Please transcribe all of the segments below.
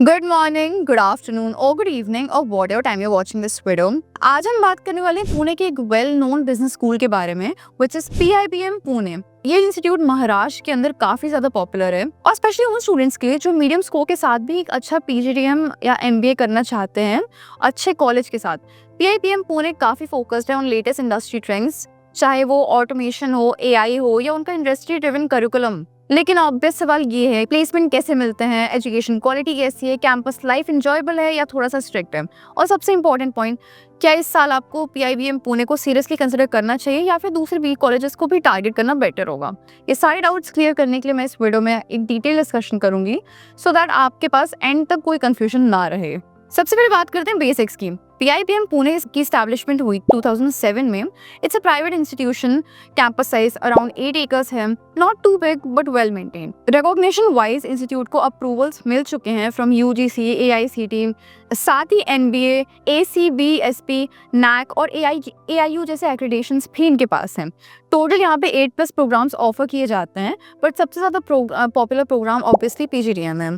Good morning, good afternoon और good evening और what ever time you watching this video. आज हम बात करने वाले हैं पुणे के एक वेल नोन बिजनेस स्कूल के बारे में, विच इज PIBM पुणे। ये इंस्टीट्यूट महाराष्ट्र के अंदर काफी ज्यादा पॉपुलर है और स्पेशली उन स्टूडेंट्स के लिए जो मीडियम स्कोर के साथ भी एक अच्छा PGDM या MBA करना चाहते हैं अच्छे कॉलेज के साथ। PIBM पुणे काफी फोकस्ड है ऑन लेटेस्ट इंडस्ट्री ट्रेंड्स, चाहे वो ऑटोमेशन हो, AI हो या उनका इंडस्ट्री ड्रिवन करिकुलम। लेकिन ऑब्वियस सवाल ये है, प्लेसमेंट कैसे मिलते हैं, एजुकेशन क्वालिटी कैसी है, कैंपस लाइफ इंजॉयबल है या थोड़ा सा स्ट्रिक्ट है, और सबसे इंपॉर्टेंट पॉइंट, क्या इस साल आपको PIBM पुणे को सीरियसली कंसिडर करना चाहिए या फिर दूसरे बी कॉलेजेस को भी टारगेट करना बेटर होगा। ये सारे डाउट्स क्लियर करने के लिए मैं इस वीडियो में एक डिटेल डिस्कशन करूंगी सो दैट आपके पास एंड तक कोई कंफ्यूजन ना रहे। सबसे पहले बात करते हैं बेसिक्स की। PIBM पुणे की एस्टैब्लिशमेंट हुई 2007 में। It's a private institution, campus size around 8 acres है, not too big but well maintain. Recognition wise institute को अप्रूवल्स मिल चुके हैं फ्रॉम UGC, AICTE, साथ ही NBA, ACBSP, NAC और AIU जैसे एक्रेडिटेशंस भी इनके पास हैं। टोटल यहाँ पे 8+ प्रोग्राम्स ऑफर किए जाते हैं, बट सबसे ज़्यादा पॉपुलर प्रोग्राम ऑब्वियसली PGDM है।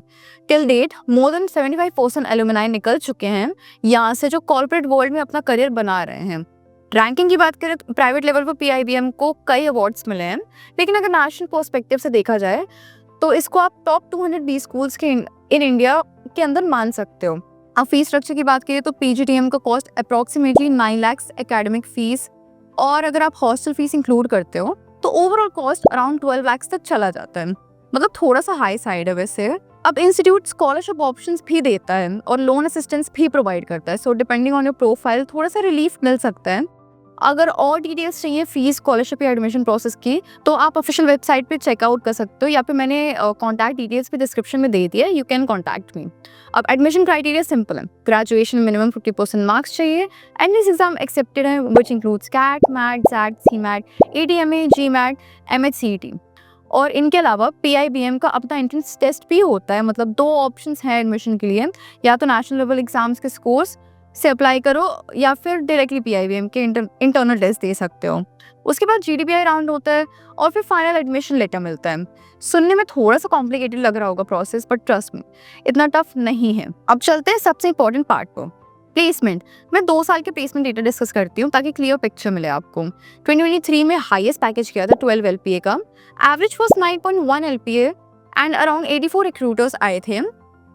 Till date more than 75% alumni निकल चुके हैं यहाँ से, जो कॉर्पोरेट वर्ल्ड में अपना करियर बना रहे हैं। रैंकिंग की बात करें तो प्राइवेट लेवल पर PIBM को कई अवार्ड्स मिले हैं, लेकिन अगर नेशनल पर्सपेक्टिव से देखा जाए तो इसको आप टॉप 200 स्कूल्स के इन इंडिया के अंदर मान सकते हो। अब फीस स्ट्रक्चर की बात करें तो PGDM का cost approximately 9 lakh academic fees, और अगर आप हॉस्टल फीस इंक्लूड करते हो तो ओवरऑल कॉस्ट अराउंड 12 लाख तक चला जाता है, मतलब थोड़ा सा हाई साइड है वैसे। अब इंस्टीट्यूट स्कॉलरशिप ऑप्शंस भी देता है और लोन असिस्टेंस भी प्रोवाइड करता है, so depending on your profile थोड़ा सा रिलीफ मिल सकता है। अगर और डिटेल्स चाहिए फीस, स्कॉलरशिप या एडमिशन प्रोसेस की, तो आप ऑफिशियल वेबसाइट पे चेकआउट कर सकते हो, या फिर मैंने कॉन्टैक्ट डिटेल्स भी डिस्क्रिप्शन में दे दिया है, यू कैन कॉन्टैक्ट मी। अब एडमिशन क्राइटेरिया सिंपल है, ग्रेजुएशन मिनिमम 50% मार्क्स चाहिए, एंट्रेंस एग्जाम एक्सेप्टेड है which includes CAT, MAT, XAT, CMAT, ATMA, GMAT, MHCET। और इनके अलावा PIBM का अपना एंट्रेंस टेस्ट भी होता है, मतलब 2 ऑप्शंस हैं एडमिशन के लिए, या तो नेशनल लेवल एग्जाम्स के स्कोर्स से अप्लाई करो या फिर डायरेक्टली PIBM के इंटरनल टेस्ट दे सकते हो। उसके बाद GDPI राउंड होता है और फिर फाइनल एडमिशन लेटर मिलता है। सुनने में थोड़ा सा कॉम्प्लिकेटेड लग रहा होगा प्रोसेस, बट ट्रस्ट मी इतना टफ नहीं है। अब चलते हैं सबसे इंपॉर्टेंट पार्ट को, प्लेसमेंट। मैं 2 साल के प्लेसमेंट डेटा डिस्कस करती हूँ ताकि क्लियर पिक्चर मिले आपको। 2023 में हाईएस्ट पैकेज किया था 12 LPA का, average was 9.1 LPA and around 84 recruiters आए थे।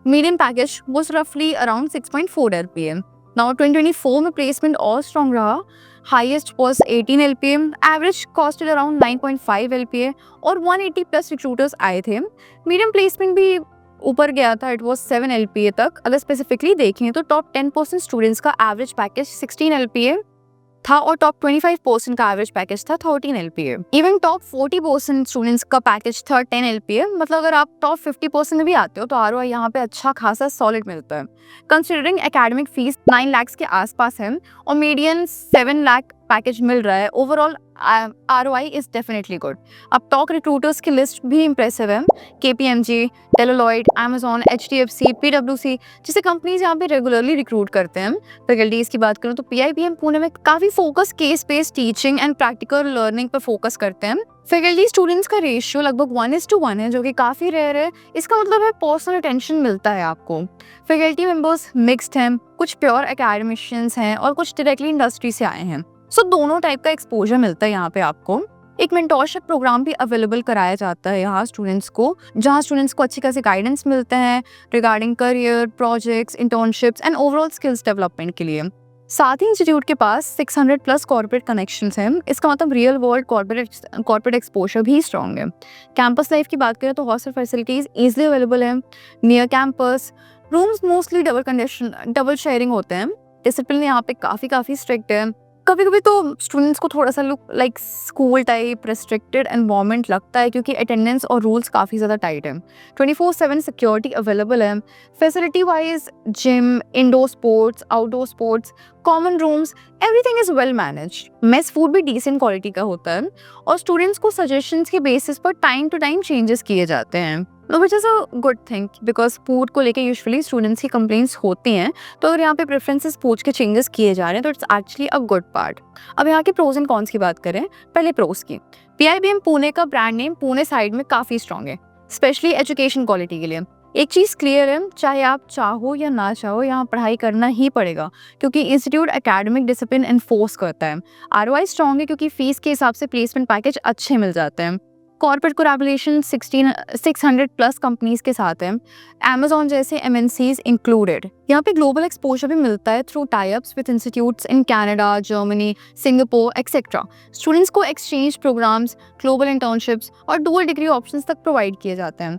मीडियम पैकेज वाज रफली अराउंड 6.4 LPA। नाउ 2024 में प्लेसमेंट और स्ट्रॉन्ग रहा, highest was 18 LPA, average costed around 9.5 LPA और 180+ रिक्रूटर्स आए थे। मीडियम प्लेसमेंट भी ऊपर गया था, इट वाज 7 LPA तक। अगर स्पेसिफिकली देखें तो टॉप 10% स्टूडेंट्स का एवरेज पैकेज 16 LPA था और टॉप 25% का एवरेज पैकेज था 13 LPA। इवन टॉप 40% स्टूडेंट्स का पैकेज था 10 LPA, मतलब अगर आप टॉप 50% में भी आते हो तो ROI यहाँ पे अच्छा खासा सॉलिड मिलता है। कंसिडरिंग एकेडमिक फीस 9 लाख के आसपास है और मीडियन 7 लाख पैकेज मिल रहा है, overall ROI is definitely good. अब टॉप रिक्रूटर्स की लिस्ट भी इंप्रेसिव है, KPMG, Deloitte, Amazon, HDFC, PwC जैसे कंपनीज यहाँ पे रेगुलरली रिक्रूट करते हैं। फैकल्टीज की बात करूँ तो PIBM पुणे में काफी focus case based teaching and practical learning पर फोकस करते हैं। फैकल्टी स्टूडेंट्स का रेशियो लगभग 1:1 है, जो कि काफी रेयर है। इसका मतलब है पर्सनल अटेंशन मिलता है आपको। फैकल्टी मेंबर्स मिक्स्ड हैं, कुछ प्योर एकेडमिशियंस हैं और कुछ डायरेक्टली इंडस्ट्री से आए हैं, सो दोनों टाइप का एक्सपोजर मिलता है यहाँ पे आपको। एक मेंटोरशिप प्रोग्राम भी अवेलेबल कराया जाता है यहाँ स्टूडेंट्स को, जहाँ स्टूडेंट्स को अच्छी खासी गाइडेंस मिलते हैं regarding career, projects, internships and overall skills development के लिए। साथ ही इंस्टीट्यूट के पास 600+ कॉर्पोरेट कनेक्शंस हैं, इसका मतलब रियल वर्ल्ड कॉर्पोरेट एक्सपोजर भी स्ट्रॉन्ग है। कैंपस लाइफ की बात करें तो हॉस्टल फैसिलिटीज ईजिली अवेलेबल है near campus, rooms mostly double sharing होते हैं। डिसिप्लिन यहाँ पे काफ़ी स्ट्रिक्ट है। कभी कभी तो स्टूडेंट्स को थोड़ा सा look like school type restricted environment लगता है, क्योंकि अटेंडेंस और रूल्स काफ़ी ज़्यादा टाइट है। 24/7 सिक्योरिटी अवेलेबल है। Facility wise gym, indoor sports, outdoor sports, common rooms, everything is well managed. Mess food भी डिसेंट क्वालिटी का होता है और स्टूडेंट्स को सजेशंस के बेसिस पर टाइम टू टाइम चेंजेस किए जाते हैं, which is a good thing, because food को लेके यूजुअली स्टूडेंट्स की कंप्लेंट्स होती हैं, तो अगर यहाँ पे प्रेफरेंसेस पूछ के चेंजेस किए जा रहे हैं तो it's actually a good part. अब यहाँ के प्रोज एंड कॉन्स की बात करें, पहले प्रोज की। PIBM पुणे का ब्रांड नेम पुणे साइड में काफ़ी स्ट्रॉन्ग है, स्पेशली एजुकेशन क्वालिटी के लिए। एक चीज़ क्लियर है, चाहे आप चाहो या ना चाहो, यहाँ पढ़ाई करना ही पड़ेगा क्योंकि इंस्टीट्यूट एकेडमिक डिसिप्लिन एनफोर्स करता है। आरओआई स्ट्रॉन्ग है क्योंकि फीस के हिसाब से प्लेसमेंट पैकेज अच्छे मिल जाते हैं। कॉर्पोरेट कोलैबोरेशन 600 प्लस कंपनीज के साथ है, अमेजॉन जैसे एमएनसीज इंक्लूडेड। यहाँ पे ग्लोबल एक्सपोजर भी मिलता है through tie-ups with institutes in Canada, Germany, Singapore etcetera. Students को एक्सचेंज प्रोग्राम्स, ग्लोबल इंटर्नशिप्स और डुअल डिग्री ऑप्शंस तक प्रोवाइड किए जाते हैं।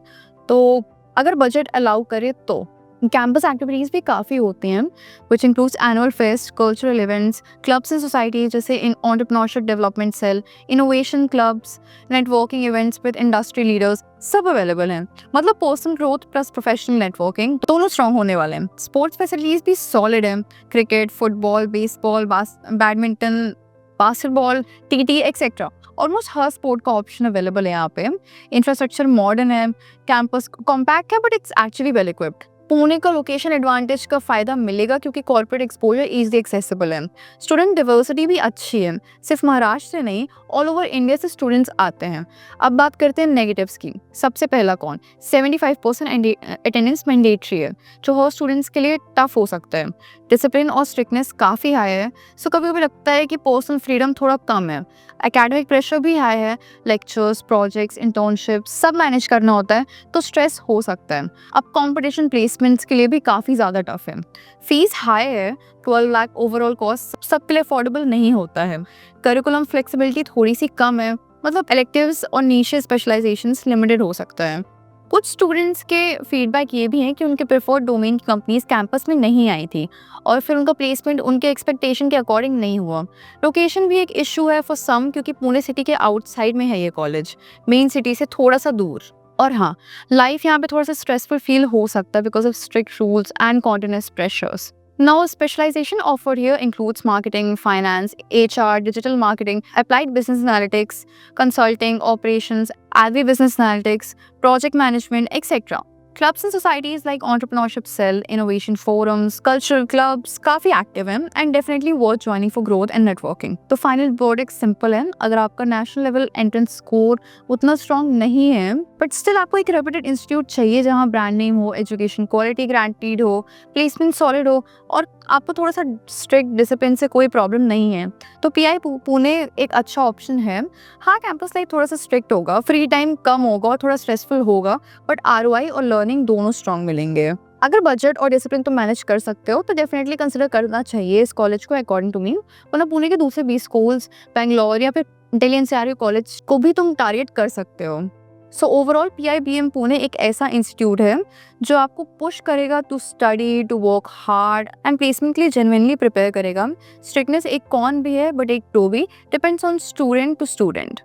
तो अगर बजट अलाउ करे तो कैंपस एक्टिविटीज़ भी काफ़ी होती हैं, which includes annual fest, cultural events, clubs and societies जैसे in entrepreneurship development cell, innovation clubs, networking events with industry leaders, सब अवेलेबल हैं। मतलब personal growth plus professional networking दोनों स्ट्रॉन्ग होने वाले हैं। स्पोर्ट्स फैसिलिटीज़ भी सॉलिड हैं, cricket, football, baseball, badminton, basketball, TT etcetera. Almost हर स्पोर्ट का ऑप्शन अवेलेबल है यहाँ पे। इंफ्रास्ट्रक्चर मॉडर्न है, कैंपस कॉम्पैक्ट है but it's actually well equipped. Pune का लोकेशन एडवांटेज का फ़ायदा मिलेगा क्योंकि कॉर्पोरेट एक्सपोजर ईजिली एक्सेसिबल है। स्टूडेंट डिवर्सिटी भी अच्छी है, सिर्फ महाराष्ट्र से नहीं, ऑल ओवर इंडिया से स्टूडेंट्स आते हैं। अब बात करते हैं नेगेटिव्स की। सबसे पहला कौन, 75% अटेंडेंस मैंडेटरी है, जो हर स्टूडेंट्स के लिए टफ हो सकता है। डिसिप्लिन और स्ट्रिक्टनेस काफ़ी हाई है, सो कभी कभी लगता है कि पर्सनल फ्रीडम थोड़ा कम है। एकेडमिक प्रेशर भी हाई है, लेक्चर्स, प्रोजेक्ट्स, इंटर्नशिप्स सब मैनेज करना होता है, तो स्ट्रेस हो सकता है। अब कॉम्पिटिशन प्लेसमेंट्स के लिए भी काफ़ी ज़्यादा टफ है। फीस हाई है, 12 लाख ओवरऑल कॉस्ट सबके लिए अफोर्डेबल नहीं होता है। करिकुलम फ्लेक्सिबिलिटी थोड़ी सी कम है, मतलब इलेक्टिव्स और नीशे स्पेशलाइजेशंस लिमिटेड हो सकता है। कुछ स्टूडेंट्स के फीडबैक ये भी हैं कि उनके प्रेफर्ड डोमेन की कंपनीज कैंपस में नहीं आई थी और फिर उनका प्लेसमेंट उनके एक्सपेक्टेशन के अकॉर्डिंग नहीं हुआ। लोकेशन भी एक इशू है फॉर सम क्योंकि पुणे सिटी के आउटसाइड में है ये कॉलेज, मेन सिटी से थोड़ा सा दूर। और हाँ, लाइफ यहाँ पे थोड़ा सा स्ट्रेसफुल फील हो सकता है because of strict rules and continuous pressures. Now, specialization offered here includes marketing, finance, HR, digital marketing, applied business analytics, consulting, operations, agribusiness analytics, project management, etc. Clubs and societies like Entrepreneurship Cell, Innovation Forums, Cultural Clubs काफ़ी active हैं and definitely worth joining for growth and networking. तो final verdict simple है, अगर आपका national level entrance score उतना strong नहीं है but still आपको एक रेप्यूटेड इंस्टीट्यूट चाहिए जहाँ ब्रांड नेम हो, एजुकेशन क्वालिटी गारंटीड हो, प्लेसमेंट सॉलिड हो और आपको थोड़ा सा स्ट्रिक्ट डिसिप्लिन से कोई प्रॉब्लम नहीं है, तो पीआई पुणे एक अच्छा ऑप्शन है। हाँ, कैंपस लाइफ थोड़ा सा स्ट्रिक्ट होगा, फ्री टाइम कम होगा और थोड़ा स्ट्रेसफुल होगा, बट आरओआई और लर्निंग दोनों स्ट्रॉन्ग मिलेंगे। अगर बजट और डिसिप्लिन तो मैनेज कर सकते हो तो डेफिनेटली कंसिडर करना चाहिए इस कॉलेज को अकॉर्डिंग टू मी। मतलब पुणे के दूसरे 20 स्कूल्स, बेंगलोर या फिर दिल्ली एनसीआर कॉलेज को भी तुम टारगेट कर सकते हो। सो ओवरऑल पीआईबीएम पुणे एक ऐसा इंस्टीट्यूट है जो आपको पुश करेगा to study, to work hard and placement के लिए जेन्युइनली प्रिपेयर करेगा। स्ट्रिक्टनेस एक कॉन भी है बट एक प्रो भी, depends on student to student.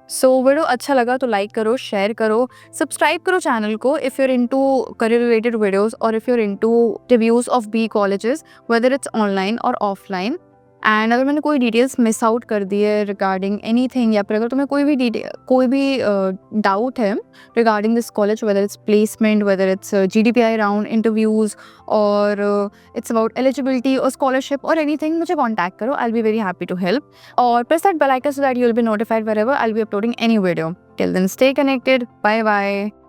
So video अच्छा लगा तो लाइक करो, शेयर करो, सब्सक्राइब करो चैनल को if you're into career related videos और if you're into reviews of B colleges whether it's online और ऑफलाइन। एंड अगर मैंने कोई डिटेल्स मिस आउट कर दी है रिगार्डिंग एनीथिंग या फिर अगर तुम्हें कोई भी डाउट है regarding this college, whether it's placement, whether it's GDPI round interviews और इट्स अबाउट एलिजिबिलिटी और स्कॉलरशिप और एनीथिंग, मुझे कॉन्टैक्ट करो, I will be very happy to help. और press that bell icon so that you will be notified whenever I will be uploading any video. Till then stay connected, bye bye.